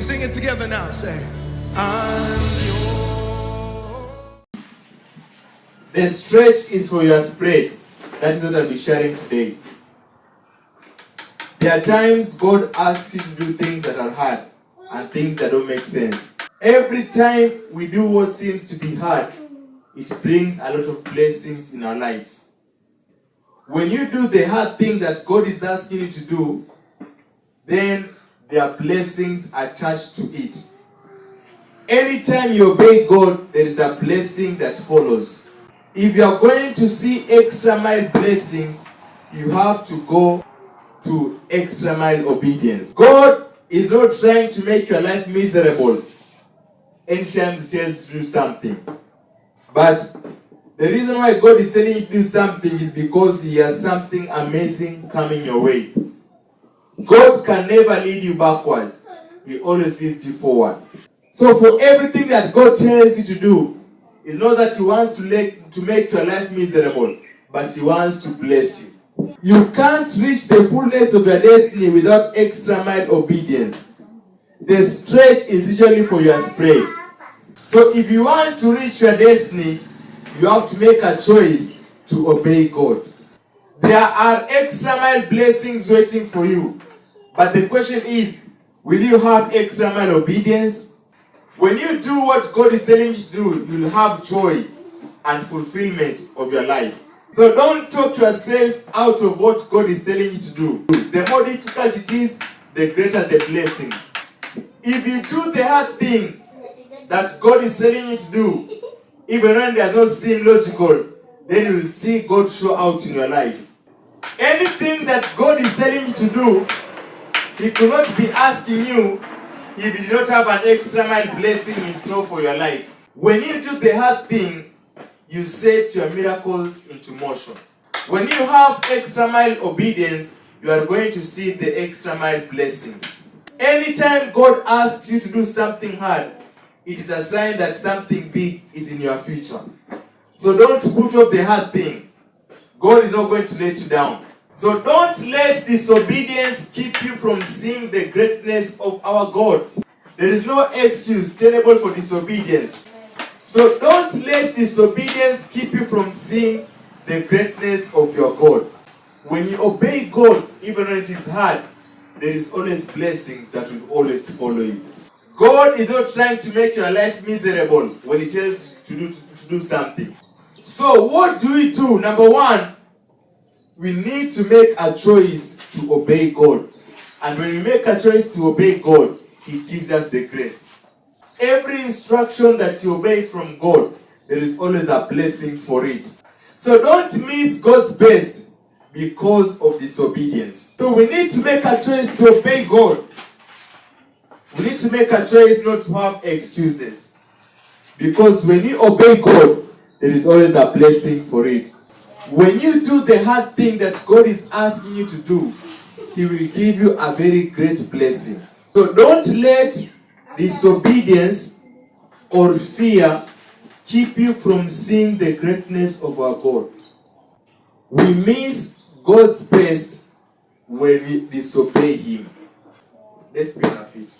we sing it together now? Say, I'm yours. The stretch is for your spread. That is what I'll be sharing today. There are times God asks you to do things that are hard and things that don't make sense. Every time we do what seems to be hard, it brings a lot of blessings in our lives. When you do the hard thing that God is asking you to do, then there are blessings attached to it. Anytime you obey God, there is a blessing that follows. If you are going to see extra mile blessings, you have to go to extra mile obedience. God is not trying to make your life miserable anytime He tells you to do something. But the reason why God is telling you to do something is because He has something amazing coming your way. God can never lead you backwards. He always leads you forward. So for everything that God tells you to do, it's not that He wants to make your life miserable, but He wants to bless you. You can't reach the fullness of your destiny without extra mile obedience. The stretch is usually for your spread. So if you want to reach your destiny, you have to make a choice to obey God. There are extra mile blessings waiting for you. But the question is, will you have extra mile obedience? When you do what God is telling you to do, you'll have joy and fulfillment of your life. So don't talk yourself out of what God is telling you to do. The more difficult it is, the greater the blessings. If you do the hard thing that God is telling you to do, even when it does not seem logical, then you will see God show out in your life. Anything that God is telling you to do, He could not be asking you if He did not have an extra mile blessing in store for your life. When you do the hard thing, you set your miracles into motion. When you have extra mile obedience, you are going to see the extra mile blessings. Anytime God asks you to do something hard, it is a sign that something big is in your future. So don't put off the hard thing. God is not going to let you down. So don't let disobedience keep you from seeing the greatness of our God. There is no excuse tenable for disobedience. So don't let disobedience keep you from seeing the greatness of your God. When you obey God, even when it is hard, there is always blessings that will always follow you. God is not trying to make your life miserable when He tells you to do something. So what do we do? Number one, we need to make a choice to obey God. And when we make a choice to obey God, He gives us the grace. Every instruction that you obey from God, there is always a blessing for it. So don't miss God's best because of disobedience. So we need to make a choice to obey God. We need to make a choice not to have excuses. Because when you obey God, there is always a blessing for it. When you do the hard thing that God is asking you to do, He will give you a very great blessing. So don't let disobedience or fear keep you from seeing the greatness of our God. We miss God's best when we disobey Him. Let's be on our feet.